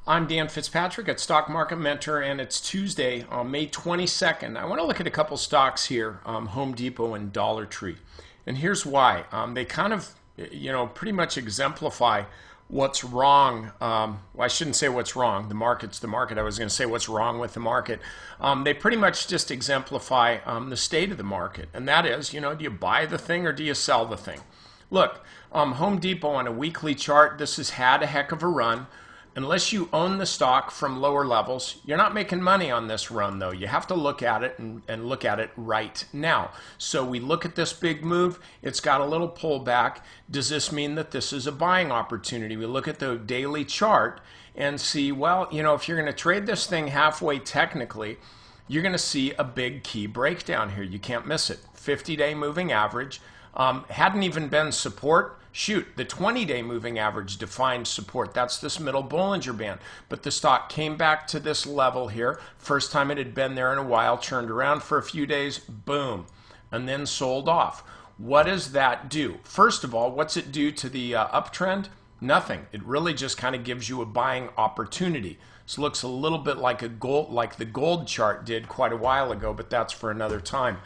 I'm Dan Fitzpatrick at Stock Market Mentor, and it's Tuesday on May 22nd. I want to look at a couple stocks here, Home Depot and Dollar Tree. And here's why. They kind of, pretty much exemplify what's wrong. Well, I shouldn't say what's wrong. The market's the market. I was going to say what's wrong with the market. They pretty much just exemplify the state of the market. And that is, do you buy the thing or do you sell the thing? Look, Home Depot on a weekly chart, this has had a heck of a run. Unless you own the stock from lower levels, you're not making money on this run, though. You have to look at it and look at it right now. So we look at this big move. It's got a little pullback. Does this mean that this is a buying opportunity? We look at the daily chart and see, well, if you're going to trade this thing halfway technically, you're going to see a big key breakdown here. You can't miss it. 50-day moving average. Hadn't even been support. Shoot, the 20-day moving average defined support. That's this middle Bollinger Band. But the stock came back to this level here. First time it had been there in a while, turned around for a few days, boom, and then sold off. What does that do? First of all, what's it do to the uptrend? Nothing. It really just kind of gives you a buying opportunity. This looks a little bit like the gold chart did quite a while ago, but that's for another time.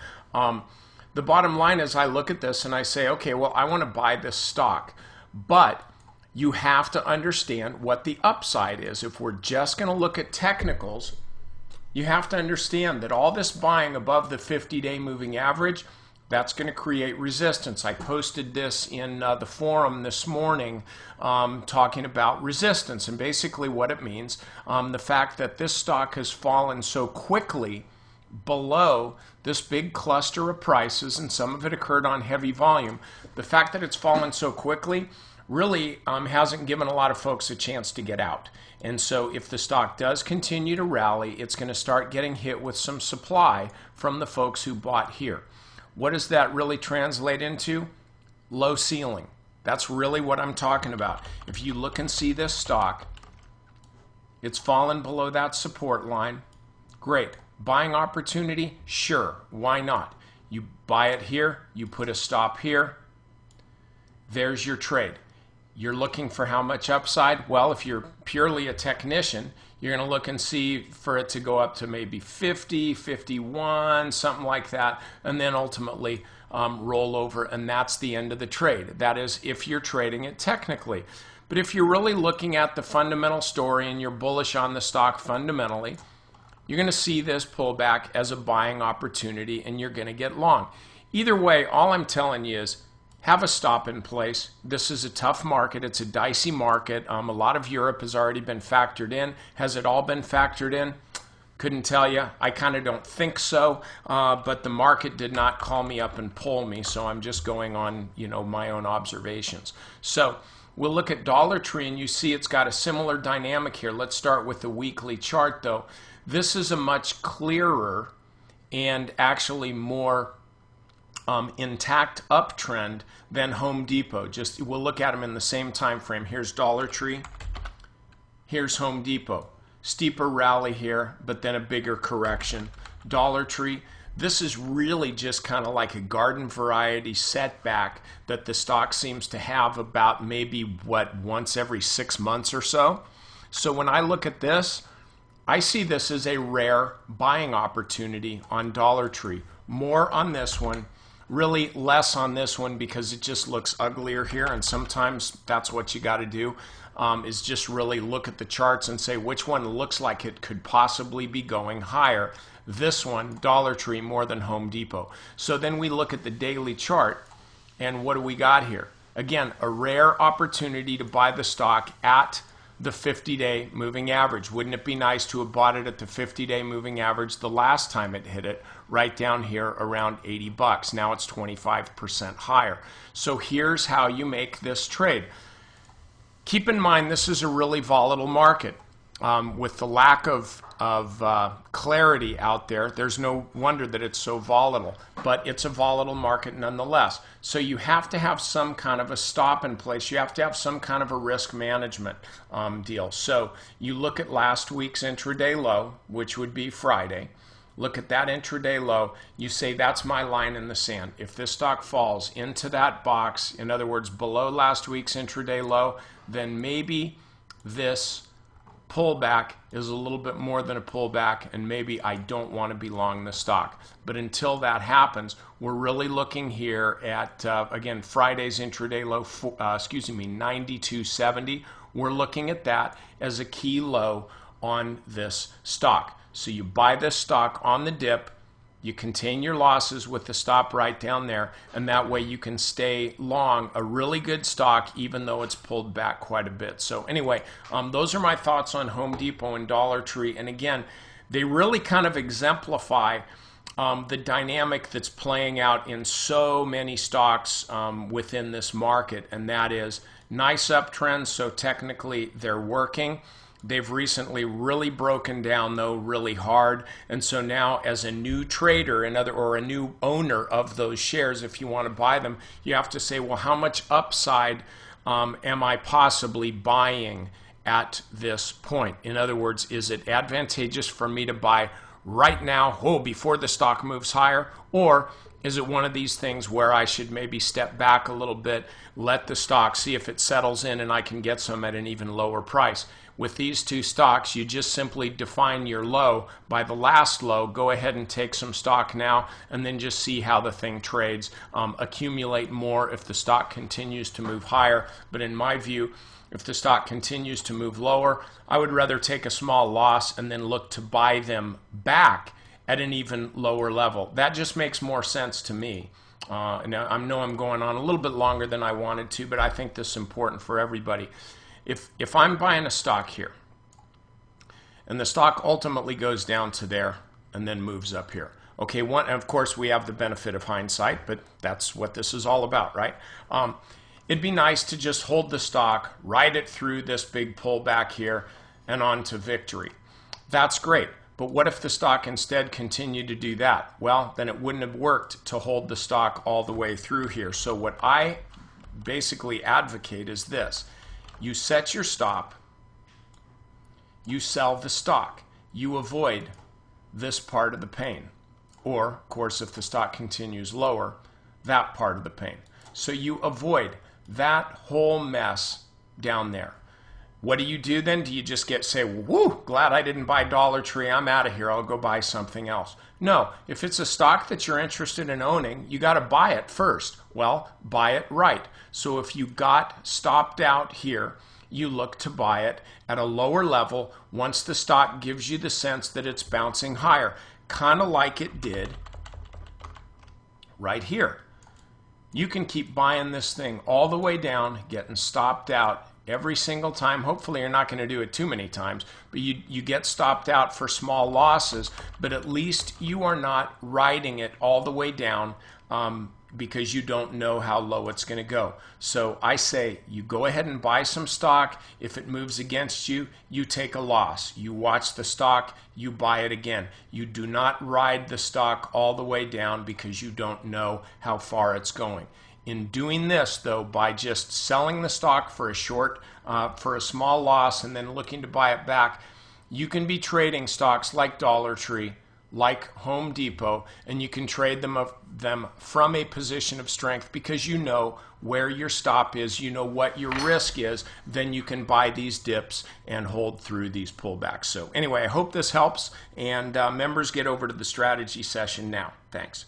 The bottom line is I look at this and I say, okay, well, I want to buy this stock. But you have to understand what the upside is. If we're just going to look at technicals, you have to understand that all this buying above the 50-day moving average, that's going to create resistance. I posted this in the forum this morning talking about resistance and basically what it means. The fact that this stock has fallen so quickly below this big cluster of prices, and some of it occurred on heavy volume. The fact that it's fallen so quickly really hasn't given a lot of folks a chance to get out. And so if the stock does continue to rally, it's going to start getting hit with some supply from the folks who bought here. What does that really translate into? Low ceiling. That's really what I'm talking about. If you look and see this stock, it's fallen below that support line. Great. Buying opportunity? Sure. Why not? You buy it here, you put a stop here. There's your trade. You're looking for how much upside? Well, if you're purely a technician, you're going to look and see for it to go up to maybe 50, 51, something like that, and then ultimately roll over, and that's the end of the trade. That is if you're trading it technically. But if you're really looking at the fundamental story and you're bullish on the stock fundamentally, you're going to see this pullback as a buying opportunity and you're going to get long. Either way, all I'm telling you is have a stop in place. This is a tough market. It's a dicey market. A lot of Europe has already been factored in. Has it all been factored in? Couldn't tell you. I kind of don't think so, but the market did not call me up and pull me, so I'm just going on, my own observations. So we'll look at Dollar Tree, and you see it's got a similar dynamic here. Let's start with the weekly chart, though. This is a much clearer and actually more intact uptrend than Home Depot. We'll look at them in the same time frame. Here's Dollar Tree. Here's Home Depot. Steeper rally here, but then a bigger correction. Dollar Tree. This is really just kind of like a garden variety setback that the stock seems to have about maybe, once every 6 months or so. So when I look at this, I see this as a rare buying opportunity on Dollar Tree. More on this one, really less on this one because it just looks uglier here, and sometimes that's what you got to do, is just really look at the charts and say which one looks like it could possibly be going higher. This one, Dollar Tree, more than Home Depot. So then we look at the daily chart, and what do we got here? Again, a rare opportunity to buy the stock at the 50-day moving average. Wouldn't it be nice to have bought it at the 50-day moving average the last time it hit it, right down here around 80 bucks. Now it's 25% higher. So here's how you make this trade. Keep in mind this is a really volatile market. With the lack of clarity out there, there's no wonder that it's so volatile, but it's a volatile market nonetheless. So you have to have some kind of a stop in place. You have to have some kind of a risk management deal. So you look at last week's intraday low, which would be Friday. look at that intraday low, you say that's my line in the sand. If this stock falls into that box, in other words, below last week's intraday low, then maybe this pullback is a little bit more than a pullback, and maybe I don't want to be long the stock. But until that happens, we're really looking here at, again, Friday's intraday low, 92.70. We're looking at that as a key low on this stock. So you buy this stock on the dip, you contain your losses with the stop right down there, and that way you can stay long a really good stock even though it's pulled back quite a bit. So anyway, those are my thoughts on Home Depot and Dollar Tree. And again, they really kind of exemplify the dynamic that's playing out in so many stocks within this market, and that is nice uptrends, so technically they're working. They've recently really broken down, though, really hard. And so now, as a new trader or a new owner of those shares, if you want to buy them, you have to say, well, how much upside am I possibly buying at this point? In other words, is it advantageous for me to buy right now, before the stock moves higher? Or is it one of these things where I should maybe step back a little bit, let the stock, see if it settles in, and I can get some at an even lower price? With these two stocks, you just simply define your low by the last low, go ahead and take some stock now, and then just see how the thing trades. Accumulate more if the stock continues to move higher. But in my view, if the stock continues to move lower, I would rather take a small loss and then look to buy them back at an even lower level. That just makes more sense to me. Now, I know I'm going on a little bit longer than I wanted to, but I think this is important for everybody. If I'm buying a stock here, and the stock ultimately goes down to there and then moves up here. Okay, and of course we have the benefit of hindsight, but that's what this is all about, right? It'd be nice to just hold the stock, ride it through this big pullback here, and on to victory. That's great. But what if the stock instead continued to do that? Well, then it wouldn't have worked to hold the stock all the way through here. So what I basically advocate is this. You set your stop, you sell the stock, you avoid this part of the pain. Or, of course, if the stock continues lower, that part of the pain. So you avoid that whole mess down there. What do you do then? Do you just say, woo, glad I didn't buy Dollar Tree, I'm out of here, I'll go buy something else? No, if it's a stock that you're interested in owning, you got to buy it first. Well, buy it right. So if you got stopped out here, you look to buy it at a lower level once the stock gives you the sense that it's bouncing higher, kind of like it did right here. You can keep buying this thing all the way down, getting stopped out every single time. Hopefully you're not going to do it too many times, but you get stopped out for small losses, but at least you are not riding it all the way down because you don't know how low it's going to go. So I say you go ahead and buy some stock. If it moves against you, you take a loss. You watch the stock, you buy it again. You do not ride the stock all the way down because you don't know how far it's going. In doing this, though, by just selling the stock for a small loss and then looking to buy it back, you can be trading stocks like Dollar Tree, like Home Depot, and you can trade them from a position of strength because you know where your stop is, you know what your risk is, then you can buy these dips and hold through these pullbacks. So anyway, I hope this helps, and members, get over to the strategy session now. Thanks.